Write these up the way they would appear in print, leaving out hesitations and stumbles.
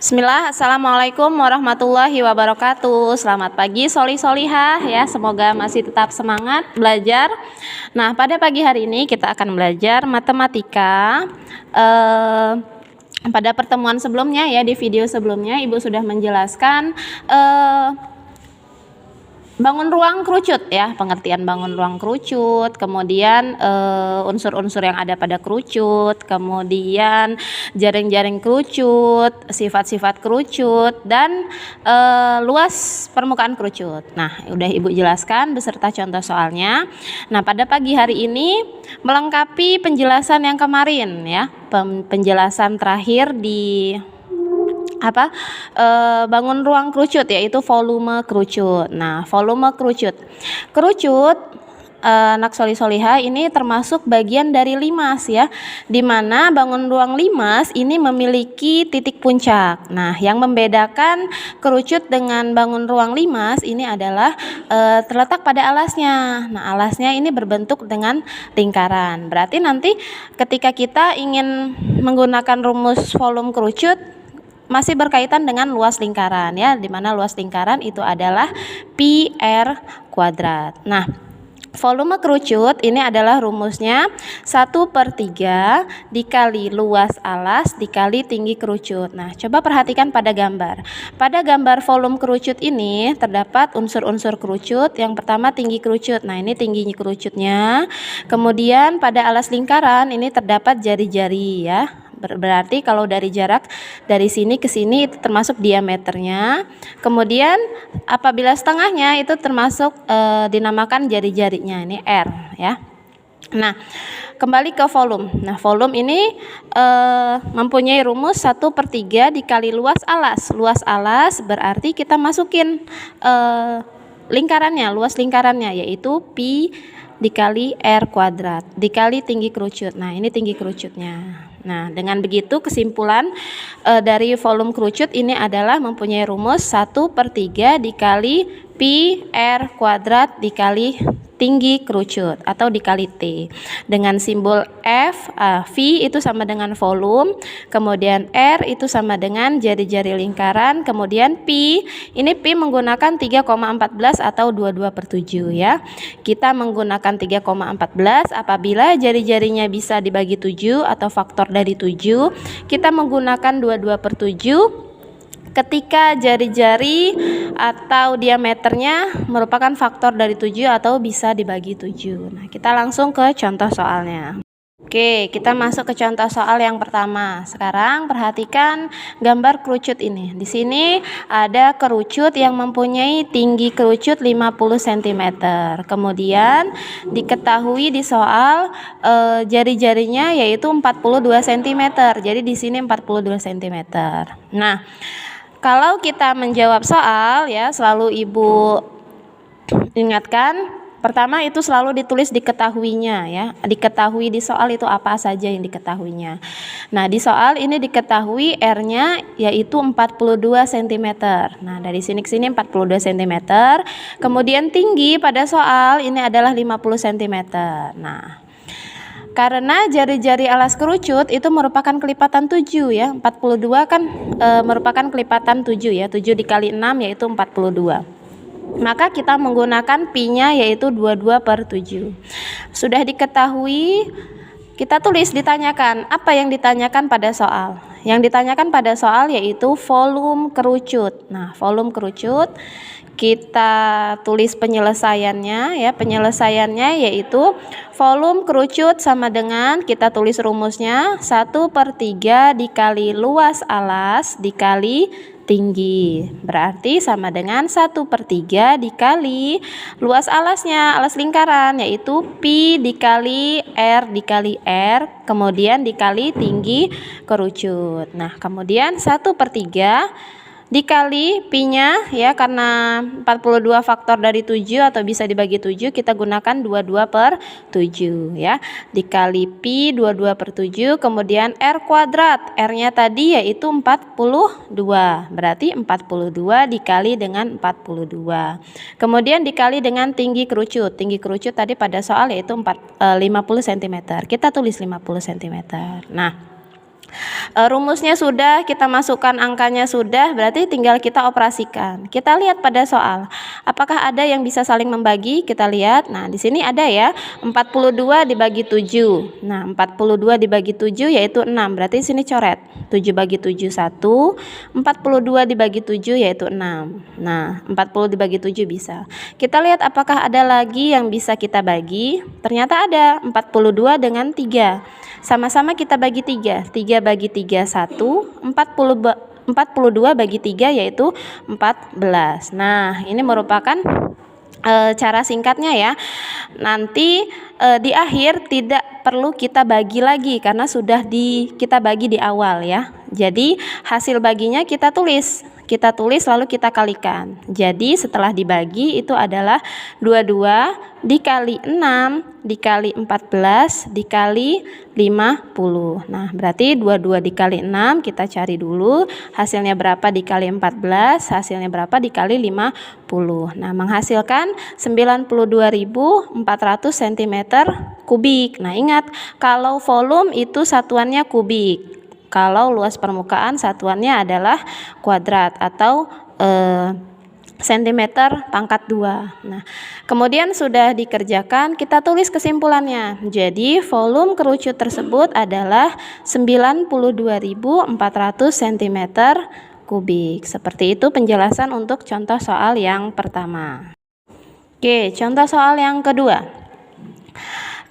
Bismillah, Assalamualaikum warahmatullahi wabarakatuh. Selamat pagi Solihah ya, semoga masih tetap semangat belajar. Nah, pada pagi hari ini kita akan belajar matematika. Pada pertemuan sebelumnya ya, di video sebelumnya Ibu sudah menjelaskan bangun ruang kerucut ya, pengertian bangun ruang kerucut, kemudian unsur-unsur yang ada pada kerucut, kemudian jaring-jaring kerucut, sifat-sifat kerucut, dan luas permukaan kerucut. Nah, udah Ibu jelaskan beserta contoh soalnya. Nah, pada pagi hari ini melengkapi penjelasan yang kemarin ya, penjelasan terakhir di bangun ruang kerucut, yaitu volume kerucut. Nah, volume kerucut anak solihah ini termasuk bagian dari limas ya, dimana bangun ruang limas ini memiliki titik puncak. Nah, yang membedakan kerucut dengan bangun ruang limas ini adalah terletak pada alasnya. Nah, alasnya ini berbentuk dengan lingkaran. Berarti nanti ketika kita ingin menggunakan rumus volume kerucut masih berkaitan dengan luas lingkaran ya, di mana luas lingkaran itu adalah pi r kuadrat. Nah, volume kerucut ini adalah rumusnya 1/3 dikali luas alas dikali tinggi kerucut. Nah, coba perhatikan pada gambar. Pada gambar volume kerucut ini terdapat unsur-unsur kerucut. Yang pertama tinggi kerucut. Nah, ini tinggi kerucutnya. Kemudian pada alas lingkaran ini terdapat jari-jari ya. Berarti kalau dari jarak dari sini ke sini itu termasuk diameternya. Kemudian apabila setengahnya itu termasuk dinamakan jari-jarinya, ini R ya. Nah, kembali ke volume. Nah, volume ini mempunyai rumus 1/3 dikali luas alas. Luas alas berarti kita masukin lingkarannya, luas lingkarannya, yaitu pi dikali r kuadrat dikali tinggi kerucut. Nah, ini tinggi kerucutnya. Nah, dengan begitu kesimpulan dari volume kerucut ini adalah mempunyai rumus 1/3 dikali pi r kuadrat dikali tinggi kerucut atau dikali T, dengan simbol V itu sama dengan volume, kemudian R itu sama dengan jari-jari lingkaran, kemudian pi menggunakan 3,14 atau 22/7 ya. Kita menggunakan 3,14 apabila jari-jarinya bisa dibagi 7 atau faktor dari 7, kita menggunakan 22/7 ketika jari-jari atau diameternya merupakan faktor dari 7 atau bisa dibagi 7. Nah, kita langsung ke contoh soalnya. Oke, kita masuk ke contoh soal yang pertama. Sekarang perhatikan gambar kerucut ini. Di sini ada kerucut yang mempunyai tinggi kerucut 50 cm. Kemudian diketahui di soal jari-jarinya yaitu 42 cm. Jadi di sini 42 cm. Nah, kalau kita menjawab soal ya, selalu Ibu ingatkan, pertama itu selalu ditulis diketahuinya ya. Diketahui di soal itu apa saja yang diketahuinya. Nah, di soal ini diketahui R-nya yaitu 42 cm. Nah, dari sini ke sini 42 cm. Kemudian tinggi pada soal ini adalah 50 cm. Nah, karena jari-jari alas kerucut itu merupakan kelipatan 7 ya. 42 kan merupakan kelipatan 7 ya. 7 dikali 6 yaitu 42. Maka kita menggunakan pi-nya yaitu 22/7. Sudah diketahui, kita tulis, ditanyakan. Apa yang ditanyakan pada soal? Yang ditanyakan pada soal yaitu volume kerucut. Nah, volume kerucut kita tulis penyelesaiannya ya. Penyelesaiannya yaitu volume kerucut sama dengan, kita tulis rumusnya 1/3 dikali luas alas dikali tinggi, berarti sama dengan 1/3 dikali luas alasnya, alas lingkaran, yaitu pi dikali r dikali r, kemudian dikali tinggi kerucut. Nah, kemudian 1/3 dikali pi-nya ya, karena 42 faktor dari 7 atau bisa dibagi 7, kita gunakan 22/7 ya. Dikali pi 22/7, kemudian r kuadrat. R-nya tadi yaitu 42. Berarti 42 dikali dengan 42. Kemudian dikali dengan tinggi kerucut. Tinggi kerucut tadi pada soal yaitu 50 cm. Kita tulis 50 cm. Nah, Rumusnya sudah, kita masukkan angkanya sudah, berarti tinggal kita operasikan. Kita lihat pada soal, apakah ada yang bisa saling membagi? Kita lihat. Nah, di sini ada ya, 42 dibagi 7. Nah, 42 dibagi 7 yaitu 6. Berarti di sini coret. 7 bagi 7 1, 42 dibagi 7 yaitu 6. Nah, 40 dibagi 7 bisa. Kita lihat apakah ada lagi yang bisa kita bagi? Ternyata ada, 42 dengan 3. Sama-sama kita bagi 3. 3 bagi 3 1, 42 bagi 3 yaitu 14. Nah, ini merupakan cara singkatnya ya. Nanti di akhir tidak perlu kita bagi lagi karena sudah kita bagi di awal ya. Jadi hasil baginya kita tulis lalu kita kalikan. Jadi setelah dibagi itu adalah 22 dikali 6 dikali 14 dikali 50. Nah, berarti 22 dikali 6 kita cari dulu hasilnya berapa dikali 14, hasilnya berapa dikali 50. Nah, menghasilkan 92.400 cm kubik. Nah, ingat kalau volume itu satuannya kubik. Kalau luas permukaan satuannya adalah kuadrat atau cm/2. Nah, kemudian sudah dikerjakan, kita tulis kesimpulannya. Jadi, volume kerucut tersebut adalah 92.400 cm kubik. Seperti itu penjelasan untuk contoh soal yang pertama. Oke, contoh soal yang kedua.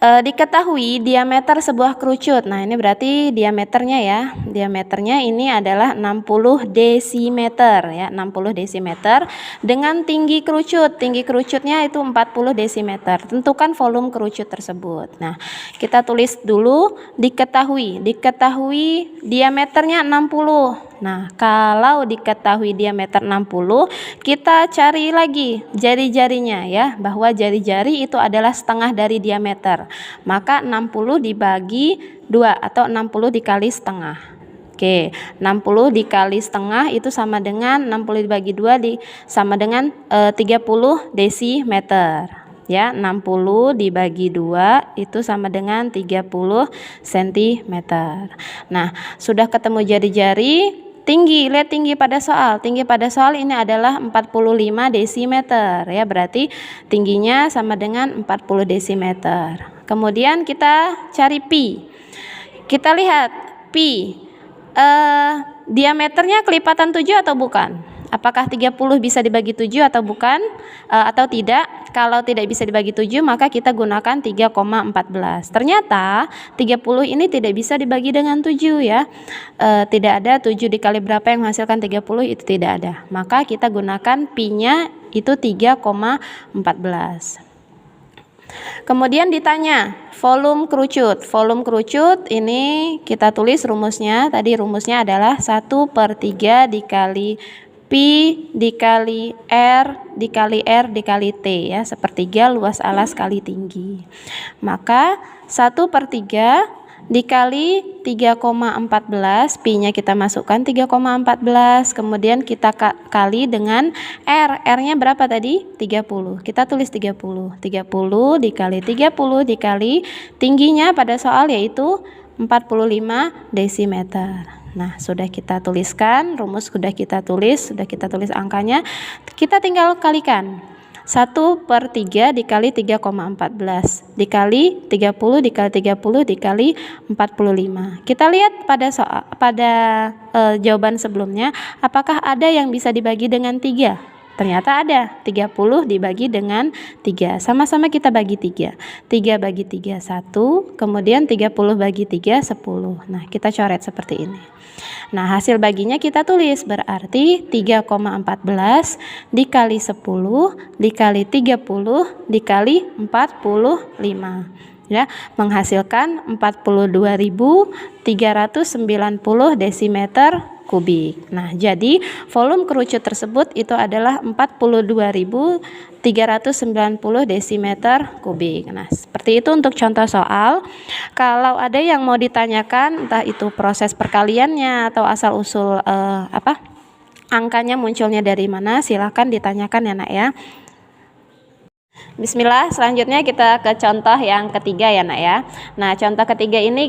Diketahui diameter sebuah kerucut. Nah, ini berarti diameternya ya. Diameternya ini adalah 60 desimeter ya, 60 desimeter dengan tinggi kerucut. Tinggi kerucutnya itu 40 desimeter. Tentukan volume kerucut tersebut. Nah, kita tulis dulu diketahui diameternya 60. Nah, kalau diketahui diameter 60, kita cari lagi jari-jarinya ya, bahwa jari-jari itu adalah setengah dari diameter. Maka 60 dibagi 2 atau 60 dikali setengah. Oke, 60 dikali setengah itu sama dengan 60 dibagi 2 sama dengan 30 desimeter. Ya, 60 dibagi 2 itu sama dengan 30 cm. Nah, sudah ketemu jari-jari. Tinggi, lihat tinggi pada soal. Tinggi pada soal ini adalah 45 desimeter ya, berarti tingginya sama dengan 40 desimeter. Kemudian kita cari pi. Kita lihat pi. Diameternya kelipatan 7 atau bukan? Apakah 30 bisa dibagi 7 atau bukan? Atau tidak? Kalau tidak bisa dibagi 7 maka kita gunakan 3,14. Ternyata 30 ini tidak bisa dibagi dengan 7 ya. Tidak ada 7 dikali berapa yang menghasilkan 30, itu tidak ada. Maka kita gunakan pi-nya itu 3,14. Kemudian ditanya volume kerucut. Volume kerucut ini kita tulis rumusnya. Tadi rumusnya adalah 1/3 dikali pi dikali R dikali T ya, sepertiga luas alas kali tinggi. Maka 1/3 dikali 3,14, pi-nya kita masukkan 3,14, kemudian kita kali dengan R-nya berapa tadi? 30. Kita tulis 30 dikali 30 dikali tingginya pada soal yaitu 45 desimeter. Nah, sudah kita tuliskan, rumus sudah kita tulis angkanya. Kita tinggal kalikan. 1/3 dikali 3,14 dikali 30 dikali 30 dikali 45. Kita lihat pada jawaban sebelumnya, apakah ada yang bisa dibagi dengan 3? Ternyata ada, 30 dibagi dengan 3. Sama-sama kita bagi 3. 3 bagi 3 1, kemudian 30 bagi 3 10. Nah, kita coret seperti ini. Nah, hasil baginya kita tulis, berarti 3,14 dikali 10 dikali 30 dikali 45. Ya, menghasilkan 42.390 desimeter kubik. Nah, jadi volume kerucut tersebut itu adalah 42.390 desimeter kubik. Nah, seperti itu untuk contoh soal. Kalau ada yang mau ditanyakan, entah itu proses perkaliannya atau asal usul angkanya munculnya dari mana, silahkan ditanyakan ya Nak ya. Bismillah, selanjutnya kita ke contoh yang ketiga ya nak ya. Nah, contoh ketiga ini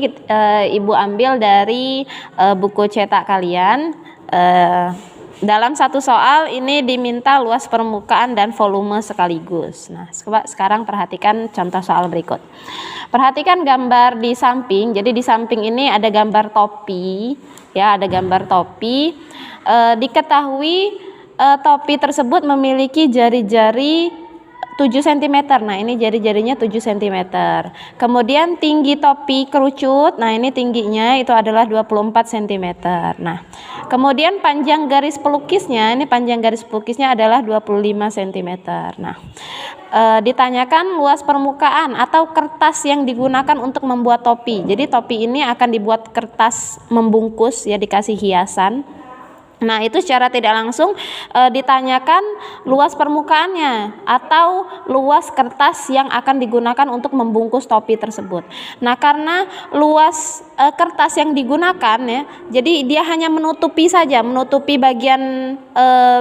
Ibu ambil dari buku cetak kalian. Dalam satu soal ini diminta luas permukaan dan volume sekaligus. Nah, coba sekarang perhatikan contoh soal berikut. Perhatikan gambar di samping. Jadi di samping ini ada gambar topi, ya, ada gambar topi. Diketahui topi tersebut memiliki jari-jari 7 cm. Nah, ini jari-jarinya 7 cm. Kemudian tinggi topi kerucut, nah ini tingginya itu adalah 24 cm. Nah, kemudian panjang garis pelukisnya, ini panjang garis pelukisnya adalah 25 cm. Nah, ditanyakan luas permukaan atau kertas yang digunakan untuk membuat topi. Jadi topi ini akan dibuat kertas membungkus, ya, dikasih hiasan. Nah, itu secara tidak langsung ditanyakan luas permukaannya atau luas kertas yang akan digunakan untuk membungkus topi tersebut. Nah, karena luas kertas yang digunakan, ya, jadi dia hanya menutupi saja, menutupi bagian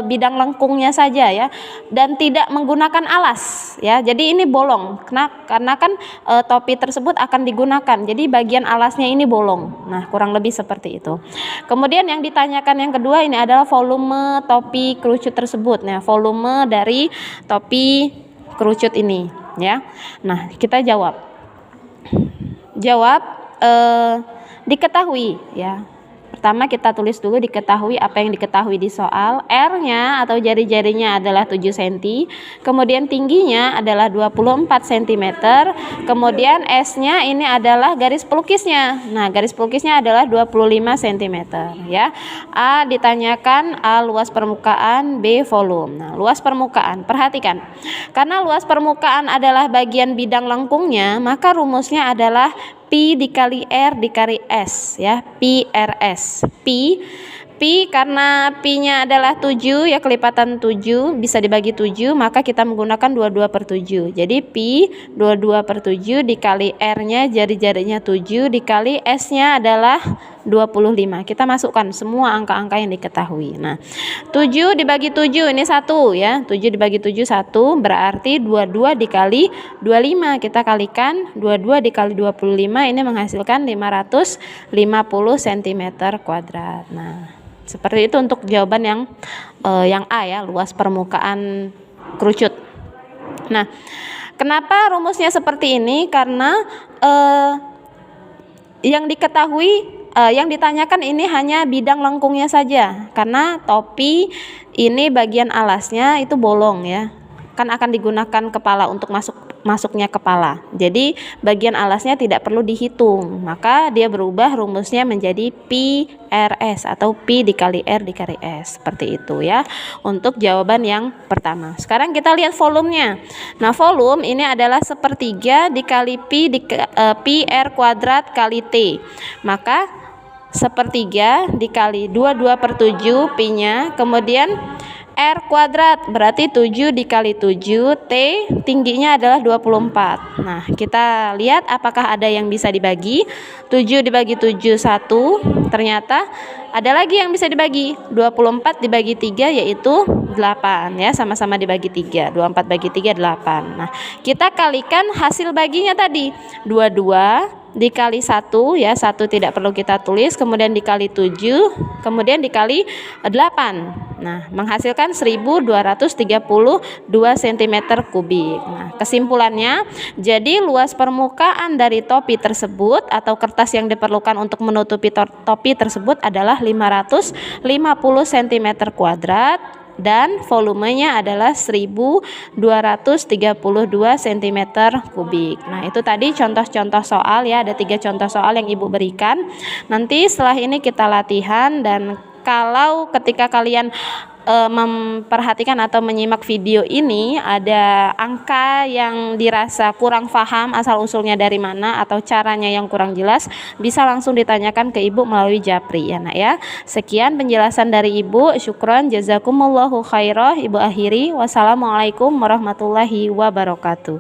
bidang lengkungnya saja, ya, dan tidak menggunakan alas, ya. Jadi ini bolong, karena kan topi tersebut akan digunakan, jadi bagian alasnya ini bolong. Nah, kurang lebih seperti itu. Kemudian yang ditanyakan yang kedua ini adalah volume topi kerucut tersebut. Nah, volume dari topi kerucut ini, ya. Nah, kita jawab. Diketahui, ya. Pertama kita tulis dulu diketahui apa yang diketahui di soal. R-nya atau jari-jarinya adalah 7 cm. Kemudian tingginya adalah 24 cm. Kemudian S-nya ini adalah garis pelukisnya. Nah, garis pelukisnya adalah 25 cm, ya. A ditanyakan A luas permukaan, B volume. Nah, luas permukaan, perhatikan. Karena luas permukaan adalah bagian bidang lengkungnya, maka rumusnya adalah Pi dikali R dikali S, ya, Pi RS. Pi karena Pi-nya adalah 7, ya, kelipatan 7 bisa dibagi 7, maka kita menggunakan 22/7. Jadi Pi 22/7 dikali R-nya jari-jarinya 7 dikali S-nya adalah 25. Kita masukkan semua angka-angka yang diketahui. Nah, 7 dibagi 7 ini 1, ya. 7 dibagi 7 1, berarti 22 dikali 25. Kita kalikan 22 dikali 25 ini menghasilkan 550 cm². Nah, seperti itu untuk jawaban yang A, ya, luas permukaan kerucut. Nah, kenapa rumusnya seperti ini? Karena yang diketahui, yang ditanyakan ini hanya bidang lengkungnya saja, karena topi ini bagian alasnya itu bolong, ya, kan akan digunakan kepala untuk masuknya kepala. Jadi bagian alasnya tidak perlu dihitung, maka dia berubah rumusnya menjadi Pi RS atau Pi dikali R dikali S, seperti itu, ya, untuk jawaban yang pertama. Sekarang kita lihat volumenya. Nah, volume ini adalah 1/3 dikali Pi R kuadrat kali T, maka 1/3 dikali 22/7 Pi-nya, kemudian R kuadrat berarti 7 dikali 7, T tingginya adalah 24. Nah, kita lihat apakah ada yang bisa dibagi. 7 dibagi 7 1, ternyata ada lagi yang bisa dibagi. 24 dibagi 3 yaitu 8, ya, sama-sama dibagi 3. 24 bagi 3 8. Nah, kita kalikan hasil baginya tadi. 22 dikali 1, ya, 1 tidak perlu kita tulis, kemudian dikali 7, kemudian dikali 8. Nah, menghasilkan 1232 cm3. Nah, kesimpulannya, jadi luas permukaan dari topi tersebut atau kertas yang diperlukan untuk menutupi topi tersebut adalah 550 cm² dan volumenya adalah 1232 cm3. Nah, itu tadi contoh-contoh soal, ya, ada 3 contoh soal yang Ibu berikan. Nanti setelah ini kita latihan, dan kalau ketika kalian memperhatikan atau menyimak video ini ada angka yang dirasa kurang paham asal usulnya dari mana atau caranya yang kurang jelas, bisa langsung ditanyakan ke Ibu melalui Japri, ya nak, ya. Sekian penjelasan dari Ibu. Syukron, jazakumullahu khairah. Ibu akhiri. Wassalamualaikum warahmatullahi wabarakatuh.